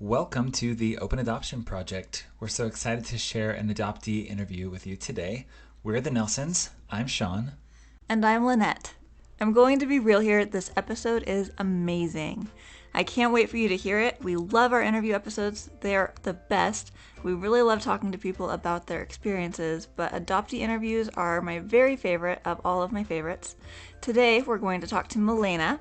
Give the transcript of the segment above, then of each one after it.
Welcome to the Open Adoption Project. We're so excited to share an adoptee interview with you today. We're the Nelsons. I'm Sean. And I'm Lynette. I'm going to be real here. This episode is amazing. I can't wait for you to hear it. We love our interview episodes, they're the best. We really love talking to people about their experiences, but adoptee interviews are my very favorite of all of my favorites. Today, we're going to talk to Melaina.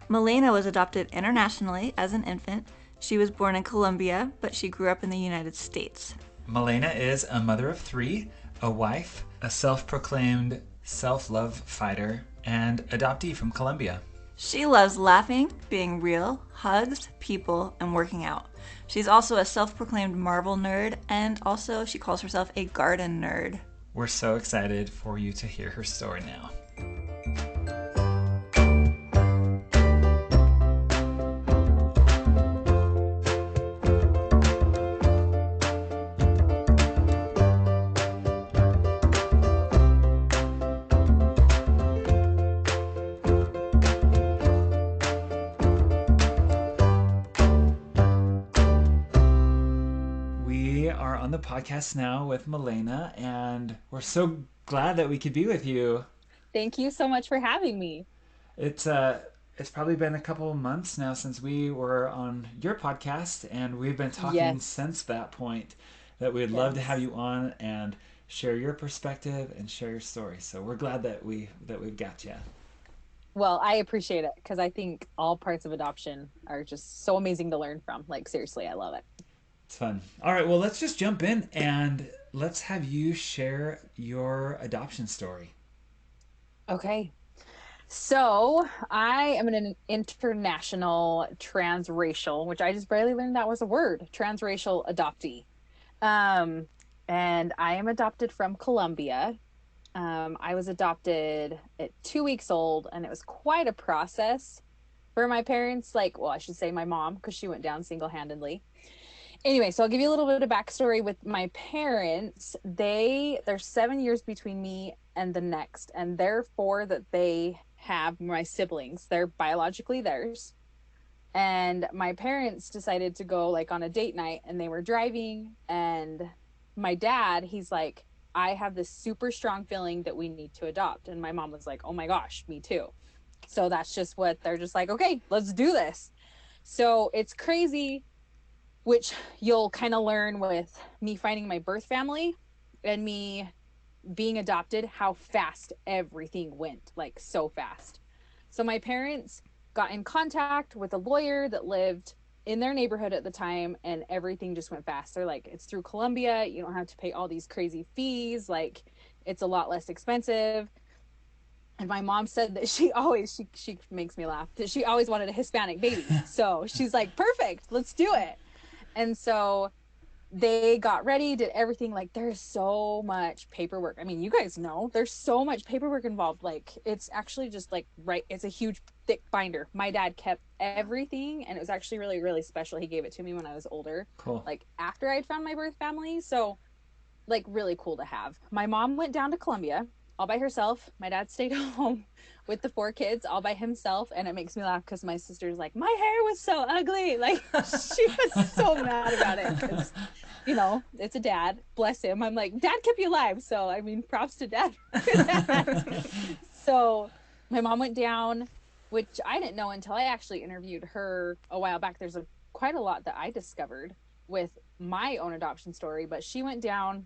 Melaina was adopted internationally as an infant. She was born in Colombia, but she grew up in the United States. Melaina is a mother of three, a wife, a self-proclaimed self-love fighter, and adoptee from Colombia. She loves laughing, being real, hugs, people, and working out. She's also a self-proclaimed Marvel nerd, and also she calls herself a garden nerd. We're so excited for you to hear her story now. We are on the podcast now with Melaina, and we're so glad that we could be with you. Thank you so much for having me. It's uh it's probably been a couple of months now since we were on your podcast, and we've been talking Yes. since that point that we'd love to have Yes. you on and share your perspective and share your story. So we're glad that we've got you. Well, I appreciate it because I think all parts of adoption are just so amazing to learn from. Like, seriously, I love it. It's fun. All right, well, let's just jump in and let's have you share your adoption story. Okay. So, I am an international transracial, which I just barely learned that was a word, transracial adoptee. Um, and I am adopted from Colombia. I was adopted at 2 weeks old, and it was quite a process for my parents. Like, well, I should say my mom, because she went down single-handedly. Anyway, so I'll give you a little bit of backstory with my parents. There's 7 years between me and the next, and therefore that they have my siblings. They're biologically theirs. And my parents decided to go like on a date night, and they were driving, and my dad, he's like, I have this super strong feeling that we need to adopt. And my mom was like, oh my gosh, me too. So that's just what they're just like, okay, let's do this. So it's crazy, which you'll kind of learn with me finding my birth family and me being adopted, how fast everything went, like so fast. So my parents got in contact with a lawyer that lived in their neighborhood at the time, and everything just went fast. They're like, it's through Colombia, you don't have to pay all these crazy fees, like it's a lot less expensive. And my mom said that she makes me laugh, that she always wanted a Hispanic baby. So she's like, perfect, let's do it. And so they got ready, did everything. Like, there's so much paperwork. I mean, you guys know there's so much paperwork involved. Like, it's actually just like, right, it's a huge thick binder. My dad kept everything, and it was actually really, really special. He gave it to me when I was older, Cool. like after I'd found my birth family. So like really cool to have. My mom went down to Colombia all by herself. My dad stayed home with the four kids all by himself. And it makes me laugh because my sister's like, my hair was so ugly. Like, she was so mad about it because, you know, it's a dad. Bless him. I'm like, dad kept you alive. So, I mean, props to dad for that. So my mom went down, which I didn't know until I actually interviewed her a while back. There's quite a lot that I discovered with my own adoption story, but she went down,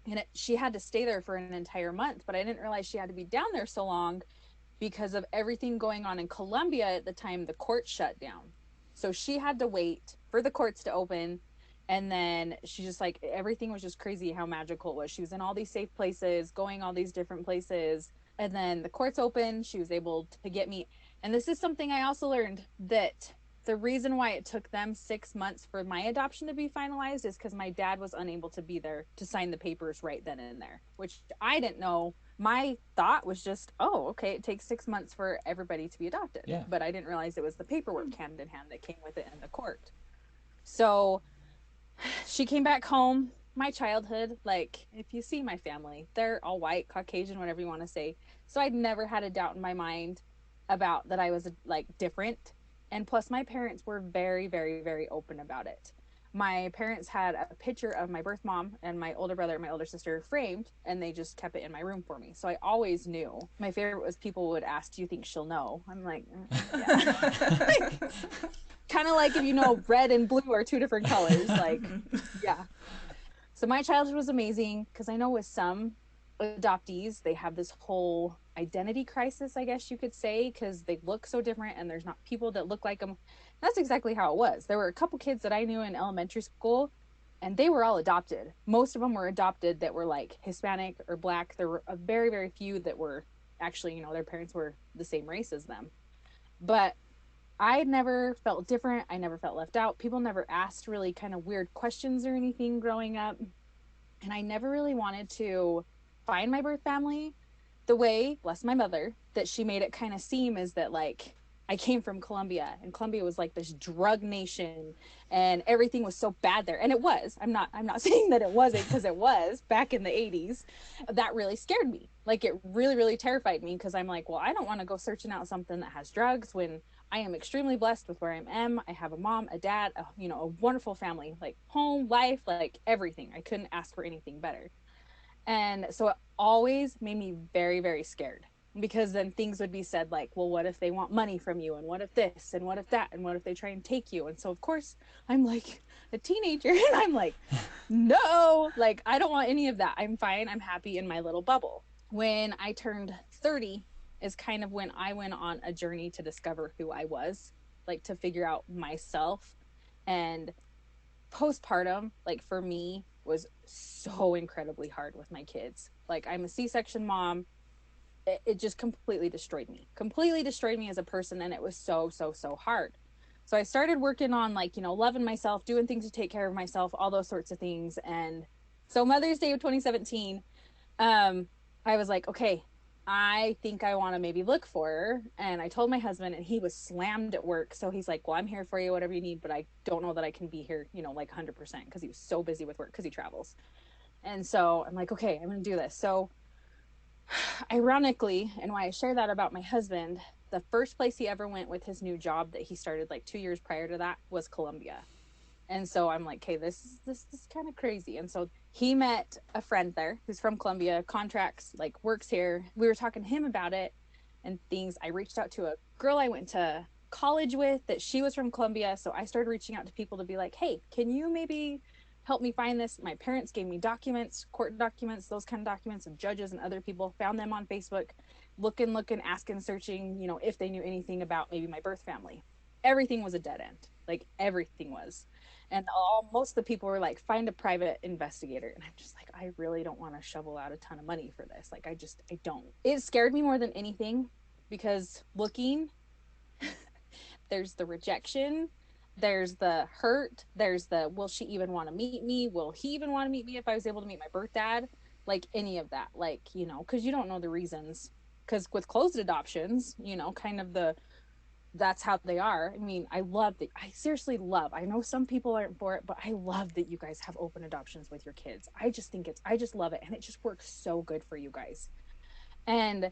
and she had to stay there for an entire month. But I didn't realize she had to be down there so long because of everything going on in Colombia at the time. The court shut down, so she had to wait for the courts to open. And then she just, like, everything was just crazy how magical it was. She was in all these safe places, going all these different places, and then the courts opened. She was able to get me. And this is something I also learned, that the reason why it took them 6 months for my adoption to be finalized is because my dad was unable to be there to sign the papers right then and there, which I didn't know. My thought was just, oh, okay, it takes 6 months for everybody to be adopted. Yeah. But I didn't realize it was the paperwork hand in hand that came with it in the court. So she came back home. My childhood, like, if you see my family, they're all white, Caucasian, whatever you want to say. So I'd never had a doubt in my mind about that I was like different. And plus, my parents were very, very, very open about it. My parents had a picture of my birth mom and my older brother and my older sister framed, and they just kept it in my room for me. So I always knew. My favorite was people would ask, "Do you think she'll know?" I'm like, yeah. Kind of like if you know red and blue are two different colors. Like, yeah. So my childhood was amazing because I know with some adoptees, they have this whole identity crisis, I guess you could say, because they look so different and there's not people that look like them. That's exactly how it was. There were a couple kids that I knew in elementary school and they were all adopted. Most of them were adopted that were like Hispanic or Black. There were a very, very few that were actually, their parents were the same race as them. But I never felt different. I never felt left out. People never asked really kind of weird questions or anything growing up. And I never really wanted to find my birth family the way, bless my mother, that she made it kind of seem is that like I came from Colombia and Colombia was like this drug nation and everything was so bad there. And it was. I'm not saying that it wasn't because it was back in the 80s. That really scared me. Like it really, really terrified me because I'm like, well, I don't want to go searching out something that has drugs when I am extremely blessed with where I am. I have a mom, a dad, a wonderful family, like home, life, like everything. I couldn't ask for anything better. And so it always made me very, very scared because then things would be said like, well, what if they want money from you? And what if this? And what if that? And what if they try and take you? And so, of course, I'm like a teenager and I'm like, no, like, I don't want any of that. I'm fine. I'm happy in my little bubble. When I turned 30 is kind of when I went on a journey to discover who I was, like to figure out myself. And postpartum, like for me, was so incredibly hard with my kids. Like I'm a C-section mom. It just completely destroyed me as a person. And it was so, so, so hard. So I started working on like, loving myself, doing things to take care of myself, all those sorts of things. And so Mother's Day of 2017, um, I was like, okay, I think I want to maybe look for her. And I told my husband, and he was slammed at work. So he's like, well, I'm here for you, whatever you need, but I don't know that I can be here, like 100% because he was so busy with work because he travels. And so I'm like, okay, I'm going to do this. So ironically, and why I share that about my husband, the first place he ever went with his new job that he started like 2 years prior to that was Colombia. And so I'm like, okay, this is kind of crazy. And so he met a friend there who's from Colombia, contracts, like works here. We were talking to him about it and things. I reached out to a girl I went to college with that she was from Colombia. So I started reaching out to people to be like, hey, can you maybe help me find this? My parents gave me documents, court documents, those kind of documents of judges and other people, found them on Facebook, looking, asking, searching, if they knew anything about maybe my birth family. Everything was a dead end. Like everything was. And most of the people were like, find a private investigator. And I'm just like, I really don't want to shovel out a ton of money for this. Like, I don't. It scared me more than anything because looking, there's the rejection, there's the hurt, there's the, will she even want to meet me? Will he even want to meet me if I was able to meet my birth dad? Like any of that, like, because you don't know the reasons. Because with closed adoptions, kind of that's how they are. I mean, I love that. I seriously love. I know some people aren't for it, but I love that you guys have open adoptions with your kids. I just love it. And it just works so good for you guys. And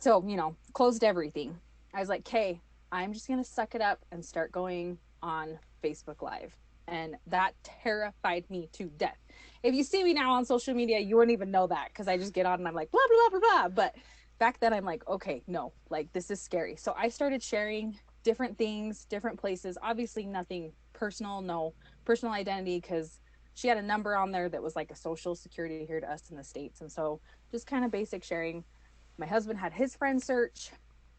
so, closed everything. I was like, okay, I'm just going to suck it up and start going on Facebook Live. And that terrified me to death. If you see me now on social media, you wouldn't even know that because I just get on and I'm like, blah, blah, blah, blah, blah. But back then I'm like, okay, no, like this is scary. So I started sharing different things, different places. Obviously, nothing personal, no personal identity because she had a number on there that was like a social security here to us in the States. And so just kind of basic sharing. My husband had his friend search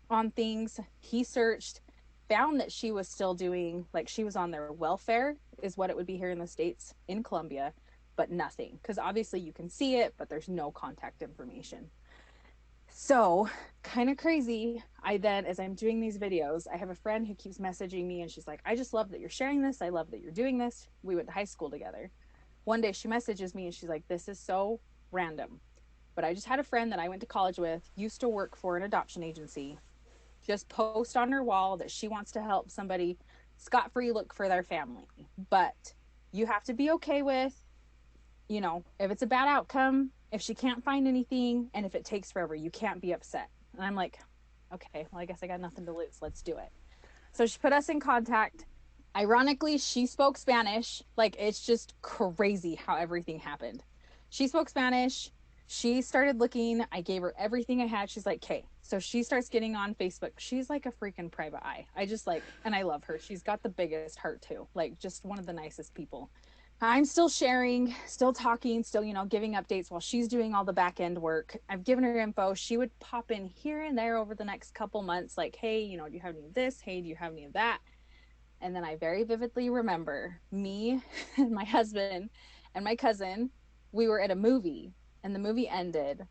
on things. He searched, found that she was still doing, like she was on their welfare, is what it would be here in the States in Colombia, but nothing. Because obviously you can see it, but there's no contact information. So, kind of crazy. I then, as I'm doing these videos, I have a friend who keeps messaging me and she's like, I just love that you're sharing this. I love that you're doing this. We went to high school together. One day she messages me and she's like, this is so random. But I just had a friend that I went to college with, used to work for an adoption agency, just post on her wall that she wants to help somebody scot-free look for their family. But you have to be okay with, if it's a bad outcome, if she can't find anything, and if it takes forever, you can't be upset. And I'm like, okay, well, I guess I got nothing to lose. Let's do it. So she put us in contact. Ironically, she spoke Spanish. Like, it's just crazy how everything happened. She spoke Spanish. She started looking. I gave her everything I had. She's like, okay. So she starts getting on Facebook. She's like a freaking private eye. I just like, and I love her. She's got the biggest heart too. Like, just one of the nicest people. I'm still sharing, still talking, still, giving updates while she's doing all the back end work. I've given her info. She would pop in here and there over the next couple months, like, hey, do you have any of this? Hey, do you have any of that? And then I very vividly remember me and my husband and my cousin, we were at a movie and the movie ended.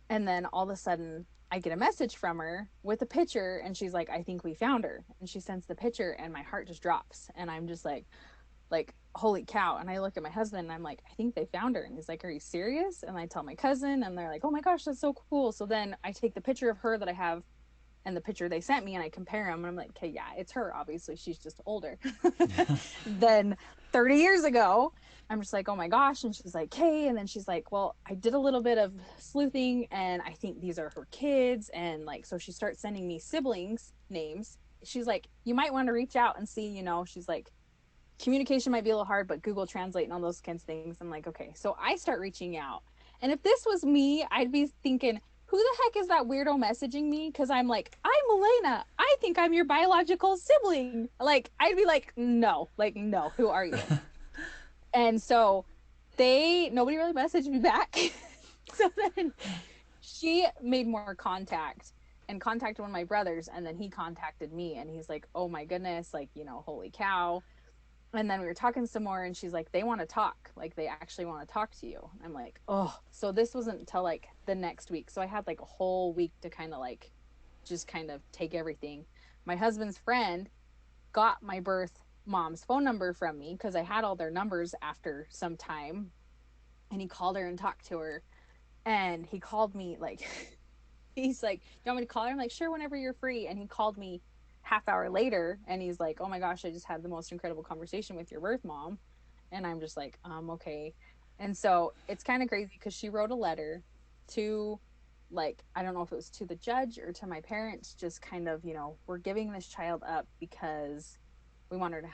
And then all of a sudden, I get a message from her with a picture and she's like, I think we found her. And she sends the picture and my heart just drops. And I'm just like, holy cow. And I look at my husband and I'm like, I think they found her. And he's like, are you serious? And I tell my cousin and they're like, oh my gosh, that's so cool. So then I take the picture of her that I have and the picture they sent me and I compare them and I'm like, okay, yeah, it's her. Obviously, she's just older than 30 years ago. I'm just like, oh my gosh. And she's like, hey. And then she's like, well, I did a little bit of sleuthing and I think these are her kids. And like, so she starts sending me siblings names. She's like, you might want to reach out and see, she's like, communication might be a little hard, but Google Translate and all those kinds of things. I'm like, okay. So I start reaching out. And if this was me, I'd be thinking, who the heck is that weirdo messaging me? Because I'm like, I'm Melaina. I think I'm your biological sibling. Like, I'd be like, no, who are you? And so nobody really messaged me back. So then she made more contact and contacted one of my brothers. And then he contacted me and he's like, oh my goodness, like, holy cow. And then we were talking some more and she's like, they want to talk, like they actually want to talk to you. I'm like, oh. So this wasn't until like the next week, so I had like a whole week to kind of like just kind of take everything. My husband's friend got my birth mom's phone number from me because I had all their numbers after some time, and he called her and talked to her. And he called me like he's like, you want me to call her? I'm like, sure, whenever you're free. And he called me half hour later and he's like, oh my gosh, I just had the most incredible conversation with your birth mom. And I'm just like, okay. And so it's kind of crazy because she wrote a letter to, like, I don't know if it was to the judge or to my parents, just kind of, we're giving this child up because I want her to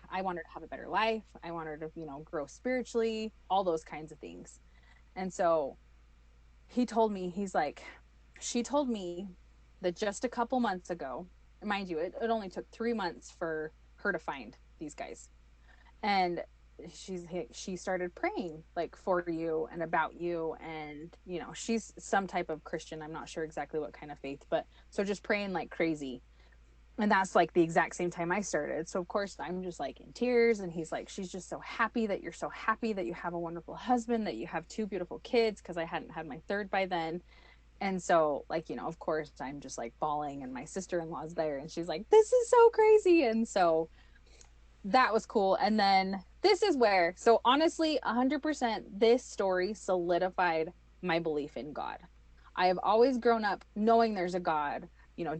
have a better life. I want her to, grow spiritually, all those kinds of things. And so he told me, he's like, she told me that just a couple months ago, mind you, it only took 3 months for her to find these guys. And she started praying like for you and about you. And, she's some type of Christian. I'm not sure exactly what kind of faith, but so just praying like crazy. And that's like the exact same time I started. So of course I'm just like in tears and he's like, she's just so happy that you're so happy that you have a wonderful husband, that you have two beautiful kids, because I hadn't had my third by then. And so like, of course I'm just like bawling and my sister-in-law's there and she's like, this is so crazy. And so that was cool. And then this is where, so honestly, 100%, this story solidified my belief in God. I have always grown up knowing there's a God,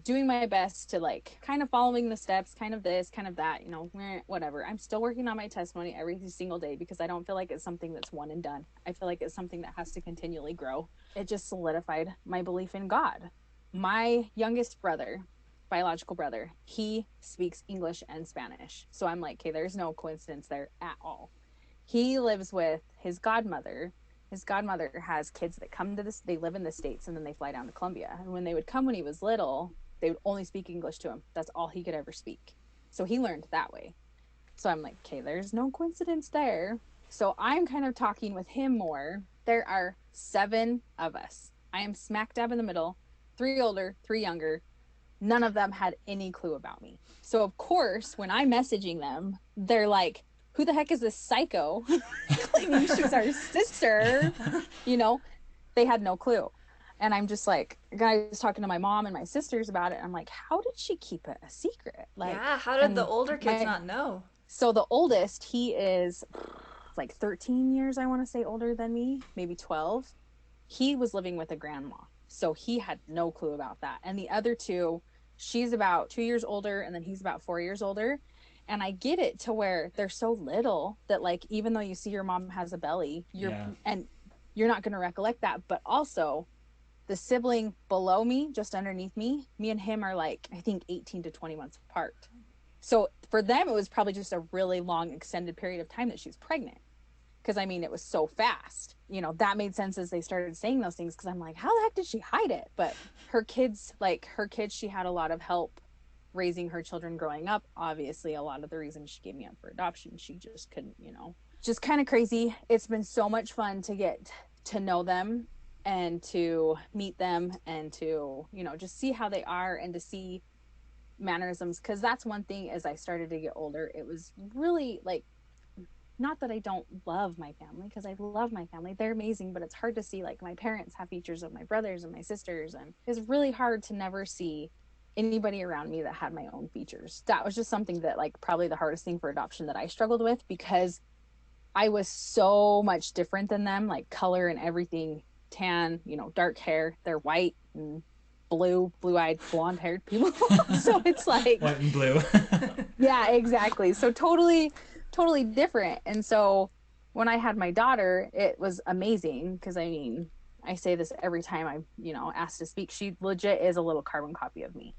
doing my best to like kind of following the steps, kind of this, kind of that, whatever. I'm still working on my testimony every single day because I don't feel like it's something that's one and done. I feel like it's something that has to continually grow. It just solidified my belief in God. My youngest brother, biological brother, he speaks English and Spanish. So I'm like, okay, there's no coincidence there at all. He lives with his godmother. His godmother has kids that come to this, they live in the States and then they fly down to Colombia. And when they would come when he was little, they would only speak English to him. That's all he could ever speak. So he learned that way. So I'm like, okay, there's no coincidence there. So I'm kind of talking with him more. There are 7 of us. I am smack dab in the middle, 3 older, 3 younger. None of them had any clue about me. So of course, when I'm messaging them, they're like, who the heck is this psycho claiming she's our sister? They had no clue. And I'm just like, I was talking to my mom and my sisters about it. I'm like, how did she keep it a secret? Like, yeah, how did the older kids not know? So the oldest, he is like 13 years, I want to say, older than me, maybe 12. He was living with a grandma. So he had no clue about that. And the other 2, she's about 2 years older and then he's about 4 years older. And I get it to where they're so little that like, even though you see your mom has a belly, and you're not going to recollect that. But also the sibling below me, just underneath me and him are like, I think 18 to 20 months apart. So for them, it was probably just a really long, extended period of time that she was pregnant. Because I mean, it was so fast. That made sense as they started saying those things. Because I'm like, how the heck did she hide it? But her kids, she had a lot of help raising her children growing up. Obviously, a lot of the reason she gave me up for adoption, she just couldn't, just kind of crazy. It's been so much fun to get to know them and to meet them and to, just see how they are and to see mannerisms. Because that's one thing as I started to get older, it was really like, not that I don't love my family, because I love my family. They're amazing, but it's hard to see like my parents have features of my brothers and my sisters. And it's really hard to never see anybody around me that had my own features. That was just something that like probably the hardest thing for adoption that I struggled with, because I was so much different than them, like color and everything, tan, dark hair. They're white and blue-eyed, blonde-haired people. So it's like White and blue. yeah, exactly. So totally different. And so when I had my daughter, it was amazing because I mean, I say this every time I'm, asked to speak. She legit is a little carbon copy of me.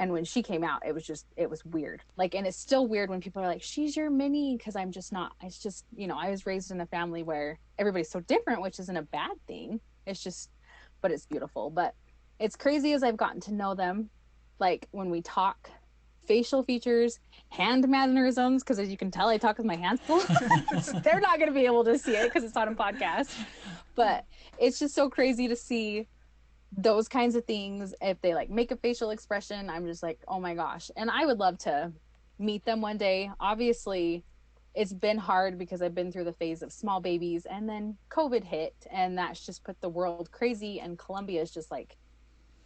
And when she came out, it was weird. Like, and it's still weird when people are like, she's your mini, because I'm just not. It's just, I was raised in a family where everybody's so different, which isn't a bad thing. It's just, but it's beautiful. But it's crazy as I've gotten to know them, like when we talk, facial features, hand mannerisms, because as you can tell, I talk with my hands full. They're not going to be able to see it because it's on a podcast. But it's just so crazy to see those kinds of things. If they like make a facial expression, I'm just like, oh my gosh. And I would love to meet them one day. Obviously, it's been hard because I've been through the phase of small babies, and then COVID hit, and that's just put the world crazy. And Colombia is just like,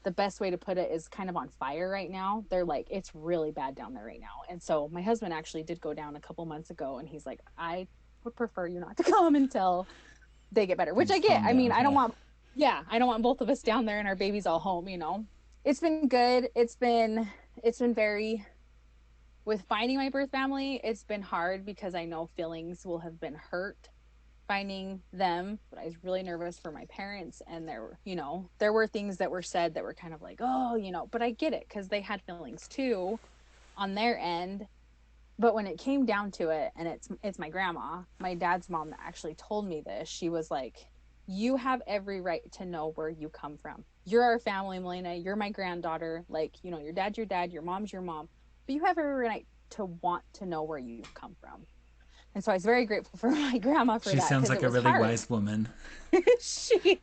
the best way to put it is kind of on fire right now. They're like, it's really bad down there right now. And so my husband actually did go down a couple months ago, and he's like, I would prefer you not to come until they get better, which I Things get. calm I mean, down. Yeah. I don't want both of us down there and our babies all home. It's been good. It's been very, with finding my birth family, it's been hard because I know feelings will have been hurt finding them, but I was really nervous for my parents. And there were things that were said that were kind of like, oh, but I get it because they had feelings too on their end. But when it came down to it, and it's my grandma, my dad's mom, that actually told me this. She was like, you have every right to know where you come from. You're our family, Melaina. You're my granddaughter. Like, your dad's your dad, your mom's your mom, but you have every right to want to know where you've come from. And so I was very grateful for my grandma for She that, sounds because like it a was really hard. wise woman. She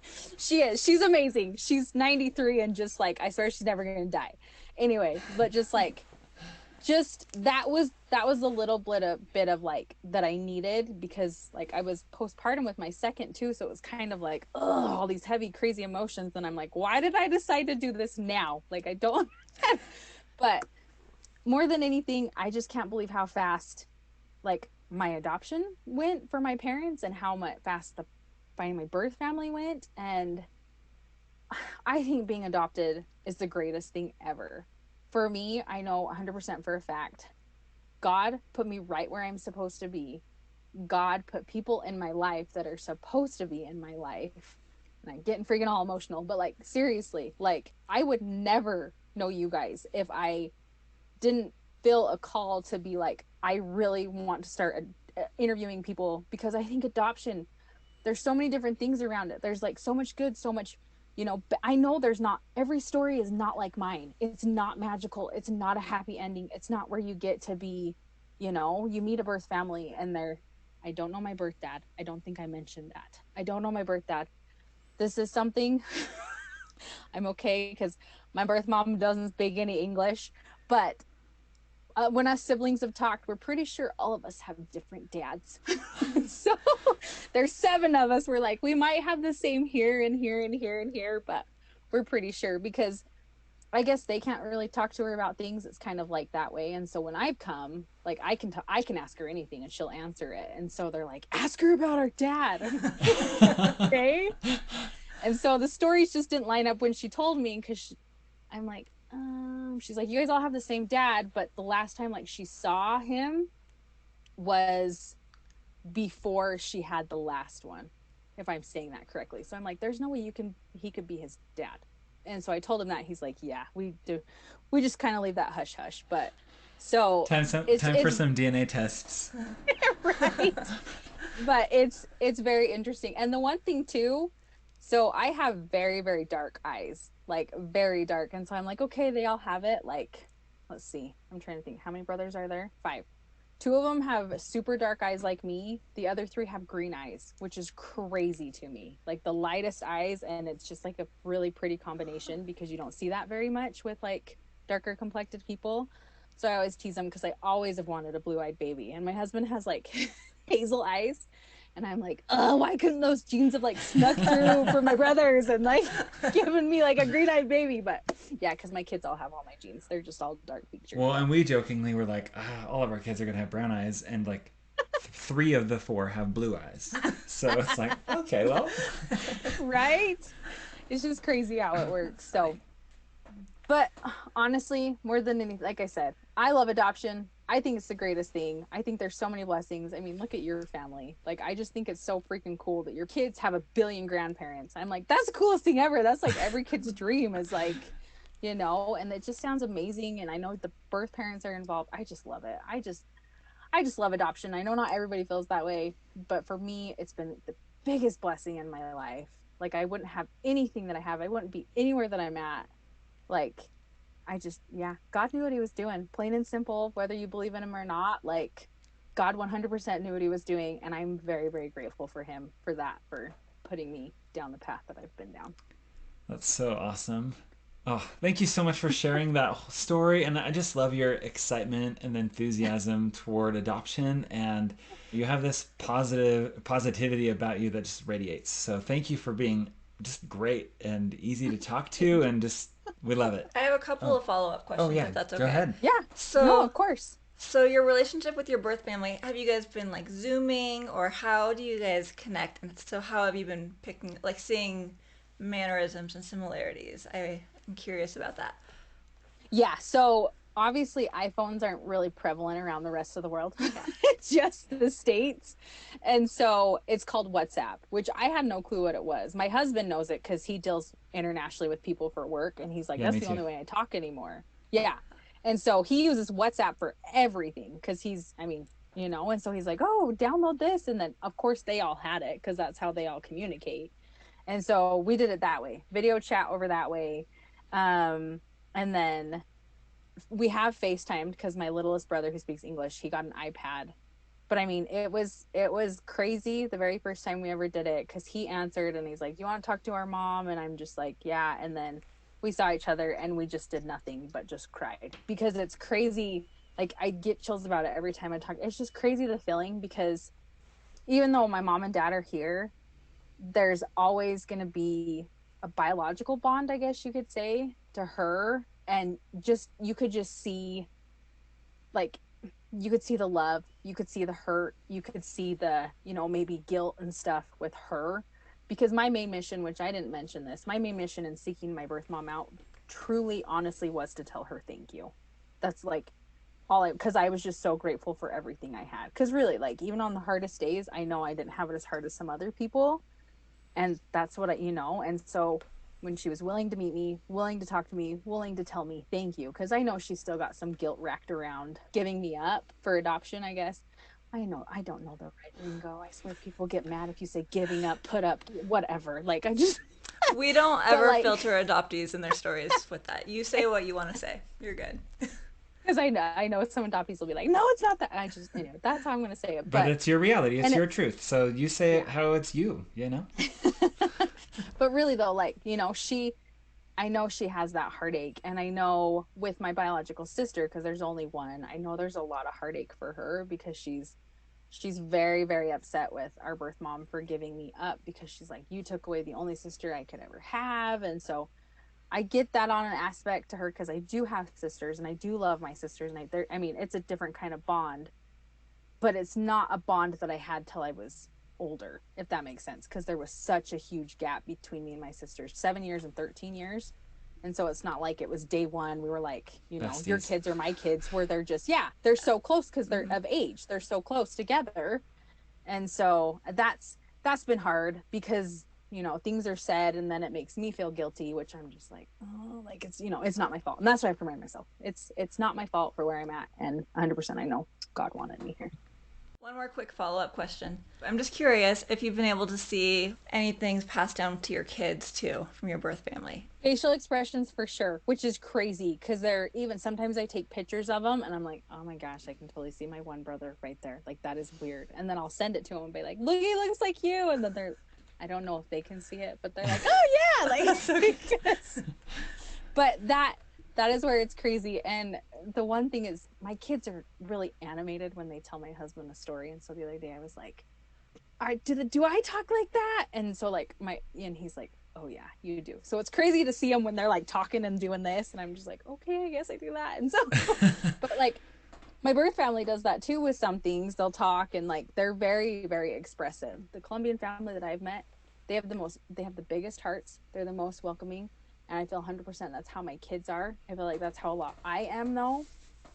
is. She's amazing. She's 93 and just like, I swear she's never gonna die. Anyway, but just that was a little bit of like that I needed, because like I was postpartum with my second too, so it was kind of like, ugh, all these heavy crazy emotions, and I'm like, why did I decide to do this now? Like, I don't. But more than anything, I just can't believe how fast like my adoption went for my parents, and how much fast the finding my birth family went. And I think being adopted is the greatest thing ever. For me, I know 100% for a fact, God put me right where I'm supposed to be. God put people in my life that are supposed to be in my life. And I'm getting freaking all emotional, but like seriously, like I would never know you guys if I didn't feel a call to be like, I really want to start interviewing people, because I think adoption, there's so many different things around it. There's like so much good, so much, but I know there's not, every story is not like mine. It's not magical. It's not a happy ending. It's not where you get to be, you meet a birth family and I don't know my birth dad. I don't think I mentioned that. I don't know my birth dad. This is something I'm okay, because my birth mom doesn't speak any English, but when us siblings have talked, we're pretty sure all of us have different dads. So there's 7 of us. We're like, we might have the same here and here and here and here, but we're pretty sure, because I guess they can't really talk to her about things. It's kind of like that way. And so when I've come, like I can ask her anything and she'll answer it. And so they're like, ask her about our dad. Okay. And so the stories just didn't line up when she told me, because I'm like, she's like, you guys all have the same dad, but the last time like she saw him was before she had the last one, if I'm saying that correctly. So I'm like, there's no way he could be his dad. And so I told him that. He's like, yeah, we do. We just kind of leave that hush hush. But So Time for it's some DNA tests. right. But it's very interesting. And the one thing too, so I have very, very dark eyes, like very dark. And so I'm like, okay, they all have it. Like, let's see. I'm trying to think. How many brothers are there? Five. Two of them have super dark eyes like me. The other three have green eyes, which is crazy to me. Like the lightest eyes, and it's just like a really pretty combination because you don't see that very much with like darker complected people. So I always tease them because I always have wanted a blue-eyed baby. And my husband has like hazel eyes. And I'm like, oh, why couldn't those genes have like snuck through for my brothers and like given me like a green-eyed baby? But yeah, because my kids all have all my genes. They're just all dark featured. Well, But and we jokingly were like, all of our kids are gonna have brown eyes, and like three of the four have blue eyes. So it's like, okay, well, right? It's just crazy how it works. So, but honestly, more than anything, like I said, I love adoption. I think it's the greatest thing. I think there's so many blessings. I mean, look at your family. Like, I just think it's so freaking cool that your kids have a billion grandparents. I'm like, that's the coolest thing ever. That's like every kid's dream is like, and it just sounds amazing. And I know the birth parents are involved. I just love it. I just love adoption. I know not everybody feels that way, but for me, it's been the biggest blessing in my life. Like, I wouldn't have anything that I have. I wouldn't be anywhere that I'm at. Like, yeah, God knew what he was doing, plain and simple, whether you believe in him or not. Like, God 100% knew what he was doing. And I'm very, very grateful for him for that, for putting me down the path that I've been down. that's so awesome. Oh, thank you so much for sharing that whole story. And I just love your excitement and enthusiasm toward adoption. And you have this positivity about you that just radiates. So thank you for being just great and easy to talk to. And just, we love it. I have a couple Oh, of follow-up oh questions yeah, if that's go okay. ahead. Yeah. No, So, of course. so your relationship with your birth family, have you guys been like Zooming or how do you guys connect? And so how have you been picking, like seeing mannerisms and similarities? I'm curious about that. Yeah, so obviously iPhones aren't really prevalent around the rest of the world. It's just the States. And so it's called WhatsApp, which I had no clue what it was. My husband knows it because he deals internationally with people for work. And he's like, Yeah, that's me the too. only way I talk anymore. Yeah. And so he uses WhatsApp for everything because and so he's like, oh, download this. And then, of course, they all had it because that's how they all communicate. And so we did it that way, video chat over that way. And then we have FaceTimed because my littlest brother who speaks English, he got an iPad. But I mean, it was crazy the very first time we ever did it because he answered and he's like, "You want to talk to our mom?" And I'm just like, "Yeah." And then we saw each other and we just did nothing but just cried because it's crazy. Like I get chills about it every time I talk. It's just crazy the feeling because even though my mom and dad are here, there's always going to be a biological bond, I guess you could say, to her. And just, you could just see, like, you could see the love, you could see the hurt, you could see the, maybe guilt and stuff with her. Because my main mission, which I didn't mention this, my main mission in seeking my birth mom out truly, honestly, was to tell her thank you. That's like because I was just so grateful for everything I had. Because really, like, even on the hardest days, I know I didn't have it as hard as some other people, and that's what and so when she was willing to meet me, willing to talk to me, willing to tell me thank you, because I know she's still got some guilt racked around giving me up for adoption, I guess. I know I don't know the right lingo. I swear people get mad if you say giving up, put up, whatever. Like I just We don't but ever like filter adoptees and their stories with that. You say what you want to say. You're good. because I know some adoptees will be like, no, it's not that. I just that's how I'm gonna say it. But it's your reality, it's And your truth. So you say it yeah. how it's you, you know? But really though, like, I know she has that heartache. And I know with my biological sister, because there's only one, I know there's a lot of heartache for her because she's very, very upset with our birth mom for giving me up because she's like, you took away the only sister I could ever have. And so I get that on an aspect to her because I do have sisters and I do love my sisters. And I mean, it's a different kind of bond, but it's not a bond that I had till I was older, if that makes sense, because there was such a huge gap between me and my sisters, 7 years and 13 years. And so it's not like it was day one we were like, your Besties. kids are my kids, where they're just, yeah, they're so close because they're of age, they're so close together. And so that's been hard because things are said and then it makes me feel guilty, which I'm just like, oh, like it's not my fault. And that's what I have to remind myself. It's not my fault for where I'm at. And 100% I know God wanted me here. One more quick follow up question. I'm just curious if you've been able to see anything passed down to your kids too from your birth family. Facial expressions for sure, which is crazy because they're even sometimes I take pictures of them and I'm like, oh my gosh, I can totally see my one brother right there. Like that is weird. And then I'll send it to them and be like, look, he looks like you. And then I don't know if they can see it, but they're like, oh yeah, like So good. but that is where it's crazy. And the one thing is my kids are really animated when they tell my husband a story. And so the other day I was like, all right, do I talk like that? And so like and he's like, oh yeah, you do. So it's crazy to see them when they're like talking and doing this, and I'm just like, okay, I guess I do that. And so, but like my birth family does that too with some things. They'll talk and like they're very very expressive. The Colombian family that I've met, they have the biggest hearts. They're the most welcoming, and I feel 100% that's how my kids are. I feel like that's how a lot I am though.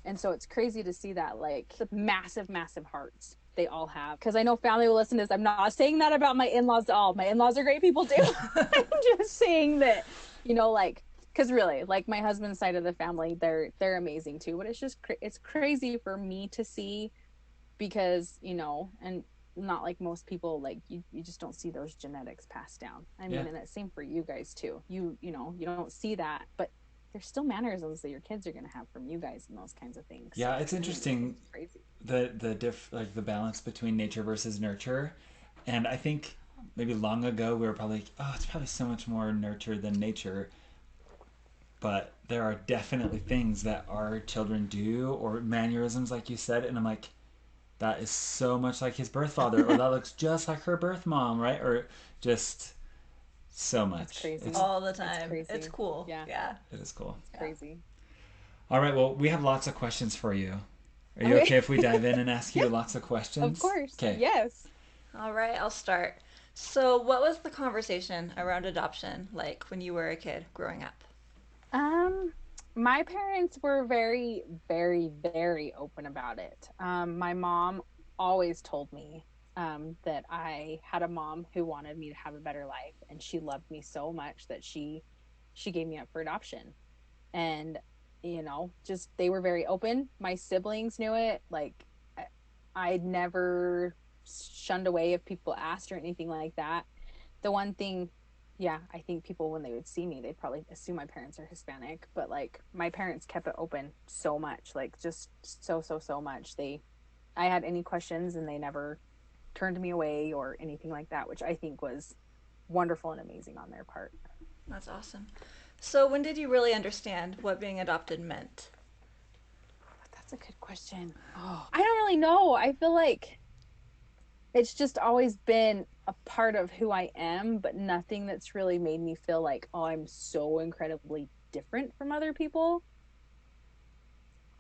And so it's crazy to see that, like the massive, massive hearts they all have. Because I know family will listen to this. I'm not saying that about my in-laws at all. My in-laws are great people too. I'm just saying that, like, because really, like my husband's side of the family, they're amazing too. But it's crazy for me to see because and not like most people, like you just don't see those genetics passed down. I Yeah. mean, and it's same for you guys too. You don't see that, but there's still mannerisms that your kids are going to have from you guys and those kinds of things. Yeah, So it's I mean, interesting it's crazy. like the balance between nature versus nurture. And I think maybe long ago we were probably like, oh, it's probably so much more nurture than nature. But there are definitely things that our children do or mannerisms like you said, and I'm like, that is so much like his birth father, or that looks just like her birth mom, right? Or just so It's much. crazy. All the It's time. It's crazy. cool. Yeah, Yeah. It is cool. it's Yeah. crazy. All right, well, we have lots of questions for you. Are you Okay. okay if we dive in and ask Yeah, you lots of of questions? course. Okay. Yes. All right, I'll start. So, what was the conversation around adoption like when you were a kid growing up? Um, my parents were very, very, very open about it. My mom always told me that I had a mom who wanted me to have a better life, and she loved me so much that she gave me up for adoption. And just they were very open. My siblings knew it. Like I'd never shunned away if people asked or anything like that. The one thing, yeah, I think people when they would see me, they'd probably assume my parents are Hispanic, but like my parents kept it open so much, like just so much. I had any questions and they never turned me away or anything like that, which I think was wonderful and amazing on their part. That's awesome. So, when did you really understand what being adopted meant? That's a good question. Oh, I don't really know. I feel like it's just always been a part of who I am, but nothing that's really made me feel like, oh, I'm so incredibly different from other people.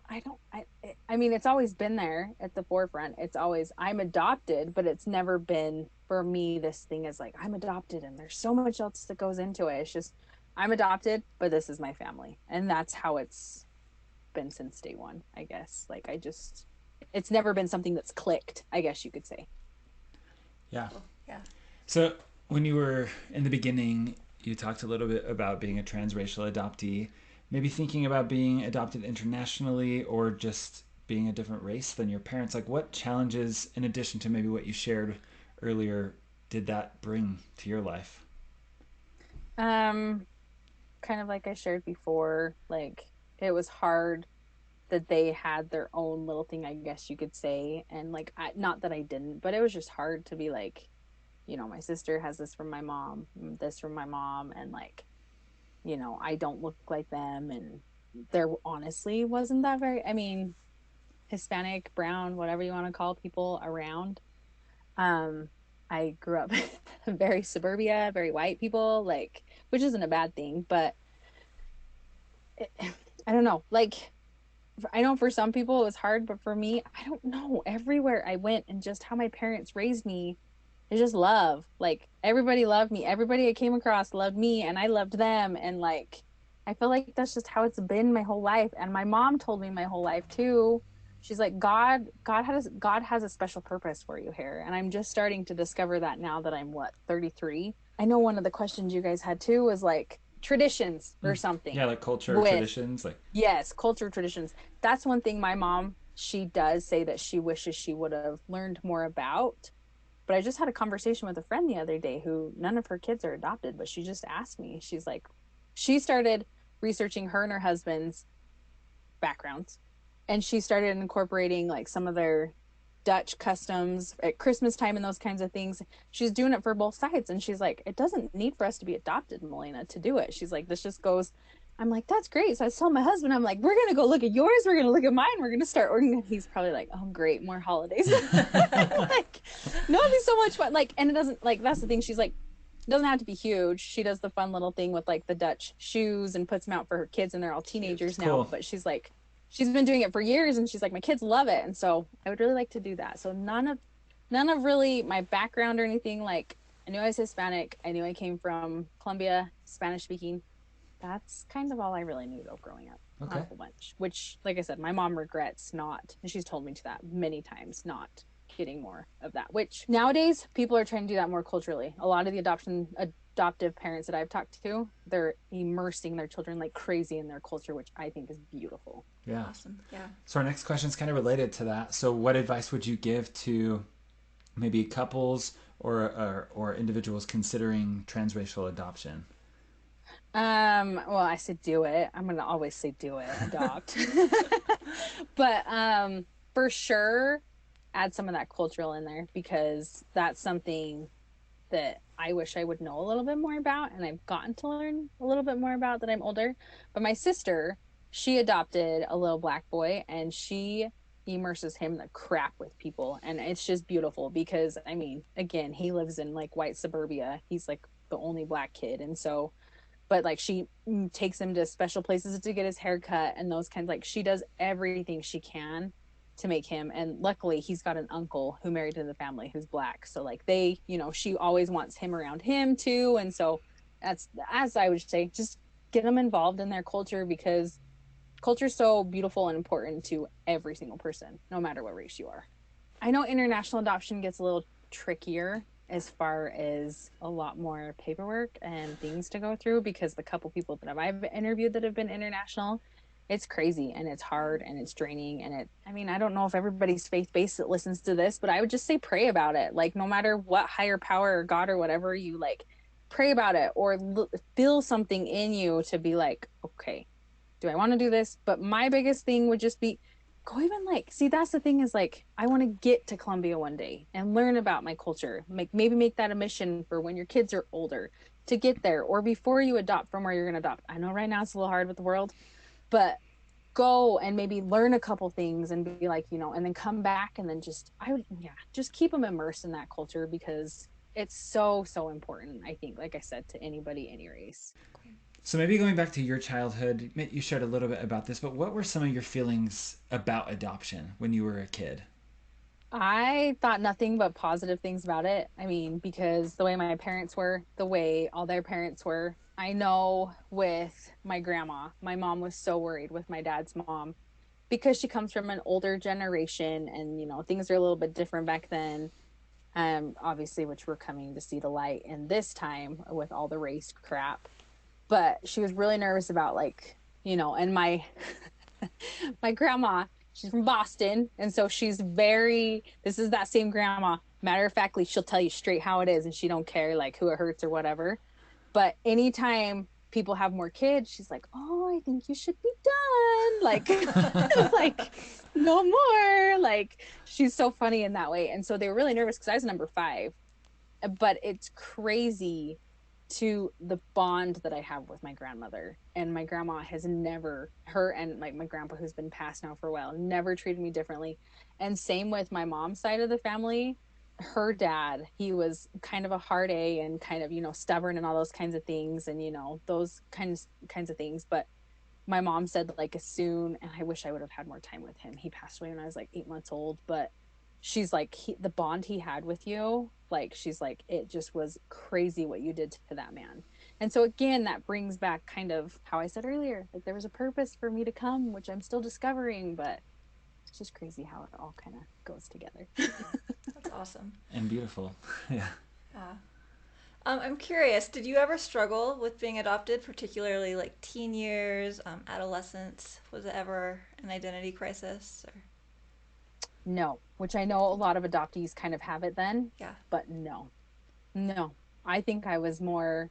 I don't I mean it's always been there at the forefront. It's always I'm adopted, but it's never been for me this thing is like I'm adopted and there's so much else that goes into it. It's just I'm adopted, but this is my family. And that's how it's been since day one, I guess. Like it's never been something that's clicked, I guess you could say. Yeah. Yeah. So when you were in the beginning, you talked a little bit about being a transracial adoptee, maybe thinking about being adopted internationally or just being a different race than your parents. Like, what challenges, in addition to maybe what you shared earlier, did that bring to your life? Um kind of like I shared before, like it was hard that they had their own little thing, I guess you could say. And like not that I didn't, but it was just hard to be like, my sister has this from my mom, this from my mom, and like, I don't look like them. And there honestly wasn't that very, I mean, Hispanic, brown, whatever you want to call people around. Um, I grew up very suburbia, very white people, like, which isn't a bad thing, but it, I don't know. Like, I know for some people it was hard, but for me, I don't know. Everywhere I went and just how my parents raised me, it's just love. Like everybody loved me. Everybody I came across loved me and I loved them. And like I feel like that's just how it's been my whole life. And my mom told me my whole life too. She's like, God has a special purpose for you here. And I'm just starting to discover that now that I'm 33. I know one of the questions you guys had too was like traditions or Yeah, something like culture or with, traditions. Like, yes, culture traditions. That's one thing my mom, she does say that she wishes she would have learned more about. But I just had a conversation with a friend the other day who none of her kids are adopted, but she just asked me, she's like, she started researching her and her husband's backgrounds, and she started incorporating like some of their Dutch customs at Christmas time and those kinds of things. She's doing it for both sides, and she's like, it doesn't need for us to be adopted, Melina, to do it. She's like, this just goes. I'm like, that's great. So I tell my husband, I'm like, we're gonna go look at yours, we're gonna look at mine, we're gonna start ordering. He's probably like, oh great, more holidays. I'm like, no, it'd be so much fun. Like, and it doesn't, like, that's the thing. She's like, it doesn't have to be huge. She does the fun little thing with like the Dutch shoes and puts them out for her kids, and they're all cute. teenagers now. Cool. But she's like, she's been doing it for years, and she's like, my kids love it, and so I would really like to do that. So none of really my background or anything. Like, I knew I was Hispanic. I knew I came from Colombia, Spanish speaking. That's kind of all I really knew though growing up. Not a Okay. whole bunch. Which, like I said, my mom regrets not, and she's told me to that many times, not getting more of that. Which nowadays people are trying to do that more culturally. A lot of the adoptive parents that I've talked to, they're immersing their children like crazy in their culture, which I think is beautiful. Yeah. Awesome. Yeah. So our next question is kind of related to that. So, what advice would you give to maybe couples or individuals considering transracial adoption? Well, I said do it. I'm gonna always say do it, adopt. But for sure add some of that cultural in there, because that's something that I wish I would know a little bit more about, and I've gotten to learn a little bit more about that I'm older. But my sister, she adopted a little black boy, and she immerses him the crap with people, and it's just beautiful because I mean, again, he lives in like white suburbia. He's like the only black kid, and so but like she takes him to special places to get his hair cut and those kinds, like she does everything she can to make him, and luckily he's got an uncle who married to the family who's black, so like they, she always wants him around him too, and so that's, as I would say, just get them involved in their culture, because culture is so beautiful and important to every single person no matter what race you are. I know international adoption gets a little trickier as far as a lot more paperwork and things to go through, because the couple people that I've interviewed that have been international, it's crazy and it's hard and it's draining, and I mean, I don't know if everybody's faith-based that listens to this, but I would just say pray about it. Like, no matter what higher power or God or whatever you like, pray about it, or feel something in you to be like, okay, do I want to do this? But my biggest thing would just be, go even, like, see, that's the thing, is like, I want to get to Colombia one day and learn about my culture. Maybe make that a mission for when your kids are older to get there, or before you adopt from where you're going to adopt. I know right now it's a little hard with the world, but go and maybe learn a couple things and be like, and then come back, and then just, I would, yeah, just keep them immersed in that culture, because it's so, so important, I think, like I said, to anybody, any race. So maybe going back to your childhood, you shared a little bit about this, but what were some of your feelings about adoption when you were a kid? I thought nothing but positive things about it. I mean, because the way my parents were, the way all their parents were. I know with my grandma, my mom was so worried with my dad's mom, because she comes from an older generation, and things are a little bit different back then. Obviously, which we're coming to see the light in this time with all the race crap. But she was really nervous about, like, and my my grandma, she's from Boston, and so she's very, this is that same grandma. Matter of factly, she'll tell you straight how it is, and she don't care like who it hurts or whatever. But anytime people have more kids, she's like, "Oh, I think you should be done." Like, like no more. Like, she's so funny in that way. And so they were really nervous because I was number 5. But it's crazy to the bond that I have with my grandmother. And my grandma has never, her and like my grandpa, who's been passed now for a while, never treated me differently. And same with my mom's side of the family. Her dad, he was kind of a hard A and kind of, stubborn and all those kinds of things, and those kinds of things. But my mom said, like, as soon, and I wish I would have had more time with him. He passed away when I was like 8 months old, but she's like, the bond he had with you, like, she's like, it just was crazy what you did to that man. And so again, that brings back kind of how I said earlier, like, there was a purpose for me to come, which I'm still discovering, but it's just crazy how it all kind of goes together. That's awesome. And beautiful. Yeah. Yeah. I'm curious, did you ever struggle with being adopted, particularly like teen years, adolescence? Was it ever an identity crisis? Or No, which I know a lot of adoptees kind of have it then, yeah. but no. No, I think I was more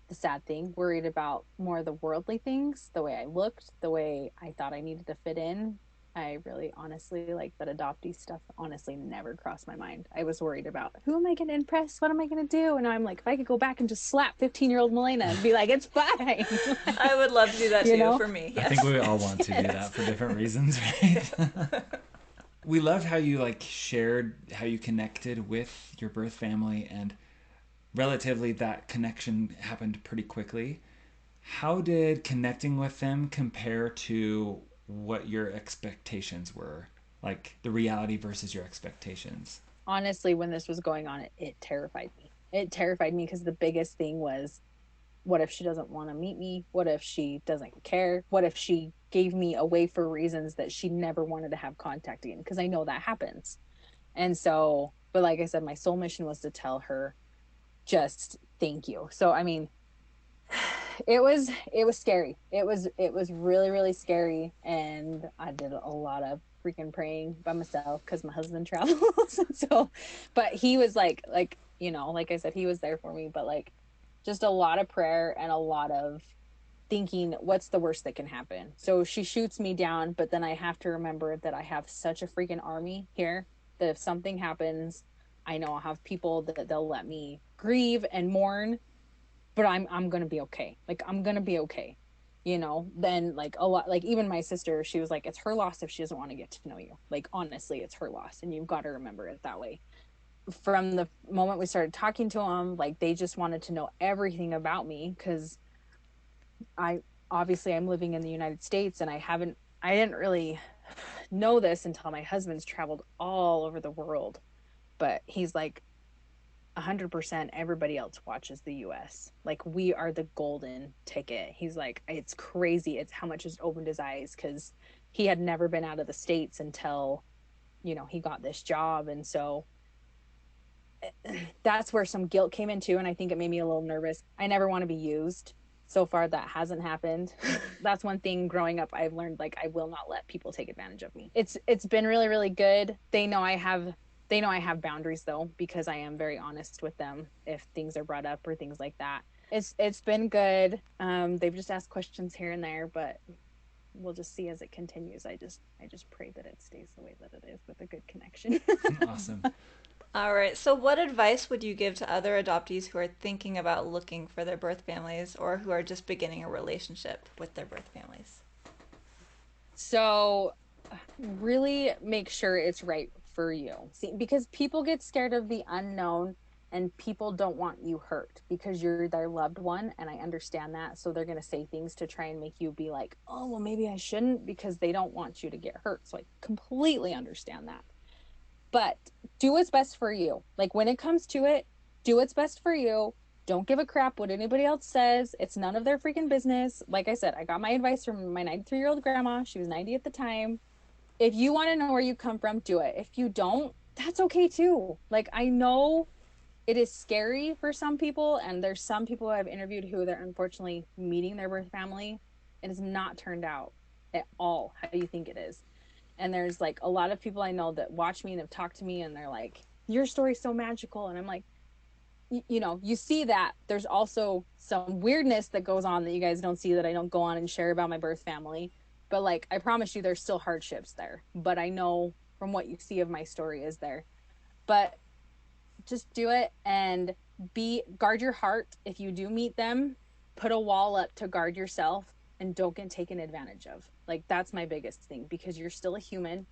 the sad thing, worried about more of the worldly things, the way I looked, the way I thought I needed to fit in. I really honestly like that adoptee stuff honestly never crossed my mind. I was worried about who am I going to impress? What am I going to do? And I'm like, if I could go back and just slap 15-year-old Melaina and be like, it's fine. I Like, would love to do that you too, know? for me, I think yes. we all want to do that Yes. for different reasons, right? We loved how you like shared how you connected with your birth family, and relatively that connection happened pretty quickly. How did connecting with them compare to what your expectations were? Like the reality versus your expectations. Honestly, when this was going on, it terrified me. It terrified me because the biggest thing was, what if she doesn't want to meet me? What if she doesn't care? What if she gave me away for reasons that she never wanted to have contact again? Because I know that happens. And so, but like I said, my soul mission was to tell her just thank you. So I mean, it was scary. It was really really scary, and I did a lot of freaking praying by myself because my husband travels. So, but he was like I said, he was there for me. But like, just a lot of prayer and a lot of thinking, what's the worst that can happen? So she shoots me down, but then I have to remember that I have such a freaking army here that if something happens, I know I'll have people that they'll let me grieve and mourn, but I'm gonna be okay. Like I'm gonna be okay. Then like a lot, like even my sister, she was like, it's her loss if she doesn't want to get to know you. Like honestly, it's her loss. And you've got to remember it that way. From the moment we started talking to them, like they just wanted to know everything about me because I obviously I'm living in the United States and I didn't really know this until my husband's traveled all over the world. But he's like, 100% everybody else watches the US. Like we are the golden ticket. He's like, it's crazy. It's how much has opened his eyes because he had never been out of the States until, he got this job. And so that's where some guilt came into. And I think it made me a little nervous. I never want to be used. So far, that hasn't happened. That's one thing growing up I've learned, like I will not let people take advantage of me. It's been really, really good. They know I have boundaries though, because I am very honest with them if things are brought up or things like that. It's been good. They've just asked questions here and there, but we'll just see as it continues. I just pray that it stays the way that it is with a good connection. Awesome. All right. So, what advice would you give to other adoptees who are thinking about looking for their birth families or who are just beginning a relationship with their birth families? So really make sure it's right for you. See, because people get scared of the unknown and people don't want you hurt because you're their loved one. And I understand that. So they're going to say things to try and make you be like, oh, well, maybe I shouldn't because they don't want you to get hurt. So I completely understand that. But do what's best for you. Like when it comes to it, do what's best for you. Don't give a crap what anybody else says. It's none of their freaking business. Like I said, I got my advice from my 93-year-old grandma. She was 90 at the time. If you want to know where you come from, do it. If you don't, that's okay too. Like I know it is scary for some people, and there's some people I've interviewed who they're unfortunately meeting their birth family. It has not turned out at all how you think it is. And there's like a lot of people I know that watch me and have talked to me, and they're like, "Your story's so magical," and I'm like, you see that there's also some weirdness that goes on that you guys don't see, that I don't go on and share about my birth family. But like I promise you there's still hardships there. But I know from what you see of my story is there. But just do it and be guard your heart if you do meet them. Put a wall up to guard yourself and don't get taken advantage of. Like that's my biggest thing because you're still a human.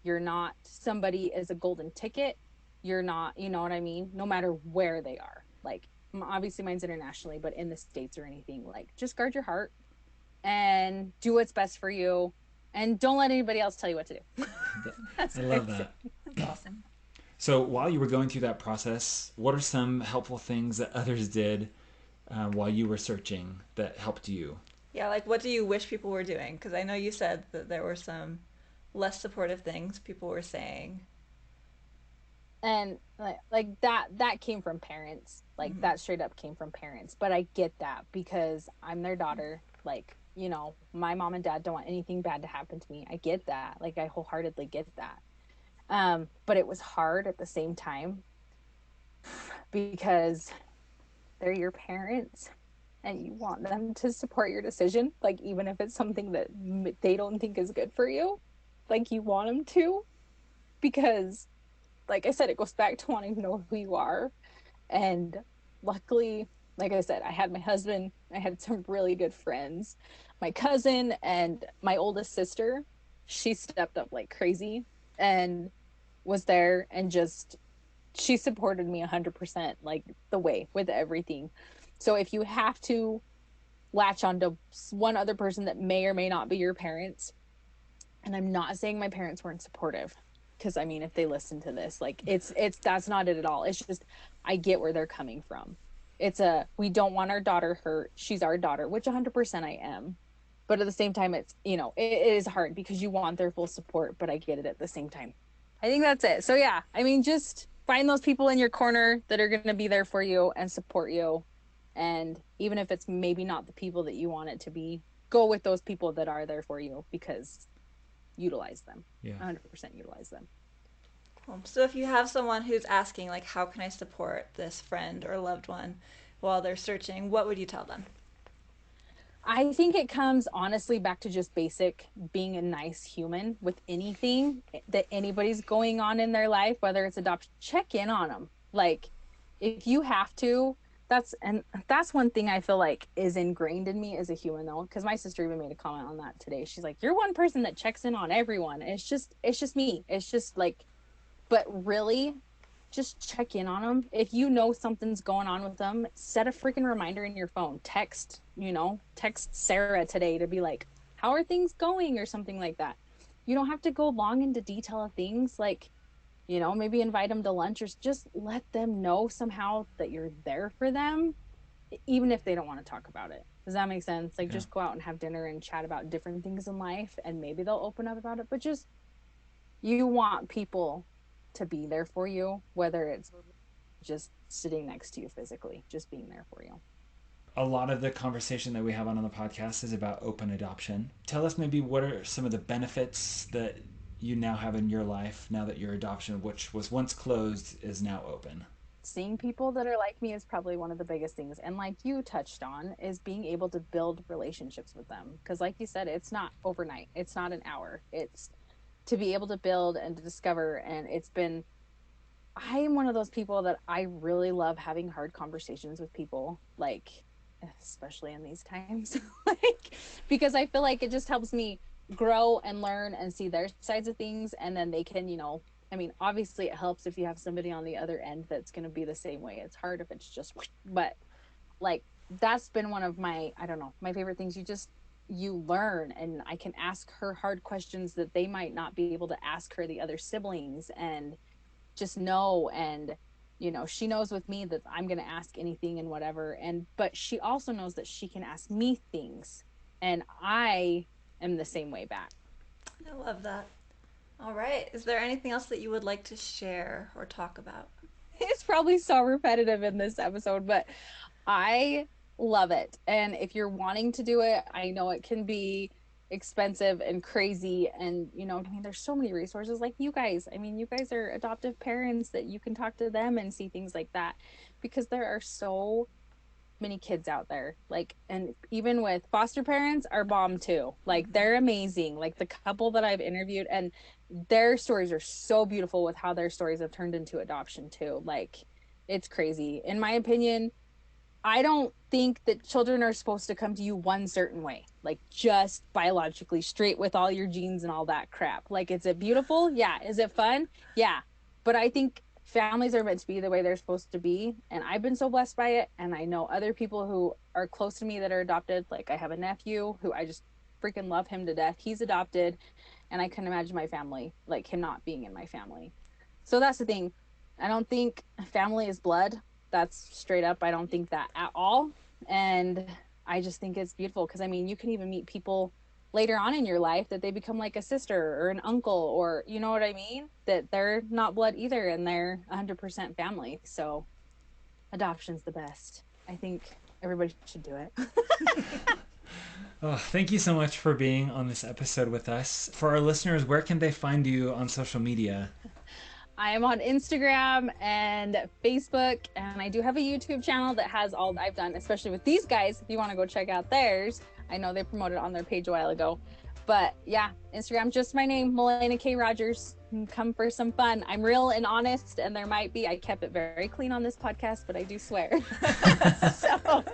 You're not somebody as a golden ticket. You're not, you know what I mean? No matter where they are. Like obviously mine's internationally, but in the States or anything, like just guard your heart and do what's best for you. And don't let anybody else tell you what to do. That's I what love I'd say. that. That's awesome. So, while you were going through that process, what are some helpful things that others did while you were searching that helped you? Yeah, like what do you wish people were doing? Because I know you said that there were some less supportive things people were saying. And like that came from parents, like Mm-hmm. that straight up came from parents, but I get that because I'm their daughter. Like, my mom and dad don't want anything bad to happen to me. I get that, like I wholeheartedly get that. But it was hard at the same time because they're your parents and you want them to support your decision, like even if it's something that they don't think is good for you, like you want them to, because like I said, it goes back to wanting to know who you are. And luckily, like I said, I had my husband, I had some really good friends, my cousin and my oldest sister. She stepped up like crazy and was there and just she supported me 100%, like the way with everything. So if you have to latch onto one other person that may or may not be your parents, and I'm not saying my parents weren't supportive, because I mean if they listen to this, like it's that's not it at all. It's just I get where they're coming from. It's a we don't want our daughter hurt. She's our daughter, which 100% I am. But at the same time, it's it is hard because you want their full support, but I get it at the same time. I think that's it. So yeah, I mean, just find those people in your corner that are going to be there for you and support you. And even if it's maybe not the people that you want it to be, go with those people that are there for you because utilize them. Yeah. 100% utilize them. Cool. So if you have someone who's asking, like, how can I support this friend or loved one while they're searching, what would you tell them? I think it comes honestly back to just basic being a nice human with anything that anybody's going on in their life, whether it's adoption, check in on them. Like if you have to, that's one thing I feel like is ingrained in me as a human though, because my sister even made a comment on that today. She's like, "You're one person that checks in on everyone." And it's just me. It's just like, but really just check in on them. If you know something's going on with them, set a freaking reminder in your phone. Text Sarah today to be like, how are things going or something like that. You don't have to go long into detail of things, like, maybe invite them to lunch or just let them know somehow that you're there for them, even if they don't want to talk about it. Does that make sense? Like, Yeah. just go out and have dinner and chat about different things in life, and maybe they'll open up about it. But just you want people to be there for you, whether it's just sitting next to you physically, just being there for you. A lot of the conversation that we have on the podcast is about open adoption. Tell us maybe what are some of the benefits that you now have in your life now that your adoption, which was once closed, is now open. Seeing people that are like me is probably one of the biggest things. And like you touched on, is being able to build relationships with them. Because, like you said, it's not overnight, it's not an hour. It's to be able to build and to discover. And I am one of those people that I really love having hard conversations with people, like, especially in these times, like, because I feel like it just helps me grow and learn and see their sides of things. And then they can, I mean, obviously it helps if you have somebody on the other end that's going to be the same way. It's hard if it's just, but like, that's been one of I don't know, my favorite things. You learn, and I can ask her hard questions that they might not be able to ask her the other siblings, and just know. And she knows with me that I'm going to ask anything and whatever, and but she also knows that she can ask me things, and I am the same way back. I love that. All right. Is there anything else that you would like to share or talk about? It's probably so repetitive in this episode, but I love it. And if you're wanting to do it, I know it can be expensive and crazy. And, I mean, there's so many resources like you guys. I mean, you guys are adoptive parents that you can talk to them and see things like that, because there are so many kids out there. Like, and even with foster parents are bomb too. Like, Mm-hmm. they're amazing. Like, the couple that I've interviewed, and their stories are so beautiful with how their stories have turned into adoption too. Like, it's crazy. In my opinion, I don't think that children are supposed to come to you one certain way, like just biologically straight with all your genes and all that crap. Like, is it beautiful? Yeah. Is it fun? Yeah. But I think families are meant to be the way they're supposed to be. And I've been so blessed by it. And I know other people who are close to me that are adopted. Like, I have a nephew who I just freaking love him to death. He's adopted. And I couldn't imagine my family, like him not being in my family. So that's the thing. I don't think family is blood. That's straight up. I don't think that at all. And I just think it's beautiful because I mean, you can even meet people. later on in your life that they become like a sister or an uncle, or you know what I mean? That they're not blood either and they're 100% family. So adoption's the best. I think everybody should do it. Oh, thank you so much for being on this episode with us. For our listeners, where can they find you on social media? I am on Instagram and Facebook, and I do have a YouTube channel that has all I've done, especially with these guys. If you want to go check out theirs, I know they promoted on their page a while ago. But yeah, Instagram, just my name, Melaina K. Rogers. Come for some fun. I'm real and honest, and there might be, I kept it very clean on this podcast, but I do swear. So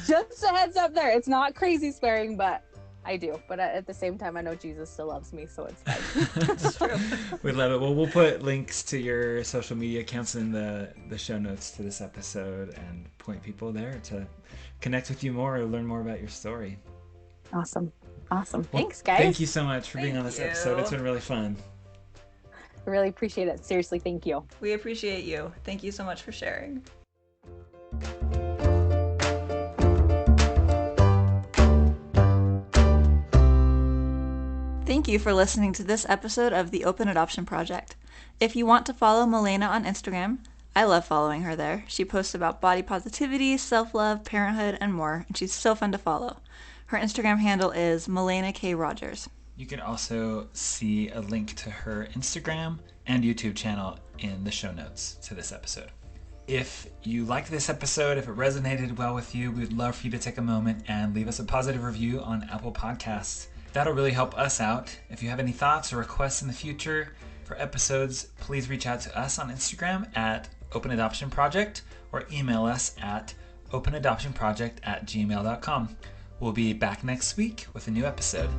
just a heads up there. It's not crazy swearing, but I do. But at the same time, I know Jesus still loves me, so it's fine. That's true. We love it. Well, we'll put links to your social media accounts in the show notes to this episode and point people there to connect with you more or learn more about your story. Awesome. Well, Thanks, guys. Thank you so much for being Thank on this you. episode. It's been really fun. I really appreciate it. Seriously, thank you. We appreciate you. Thank you so much for sharing. Thank you for listening to this episode of the Open Adoption Project. If you want to follow Melaina on Instagram, I love following her there. She posts about body positivity, self-love, parenthood, and more, and she's so fun to follow. Her Instagram handle is Melaina K. Rogers. You can also see a link to her Instagram and YouTube channel in the show notes to this episode. If you liked this episode, if it resonated well with you, we'd love for you to take a moment and leave us a positive review on Apple Podcasts. That'll really help us out. If you have any thoughts or requests in the future for episodes, please reach out to us on Instagram at Open Adoption Project or email us at openadoptionproject@gmail.com. We'll be back next week with a new episode.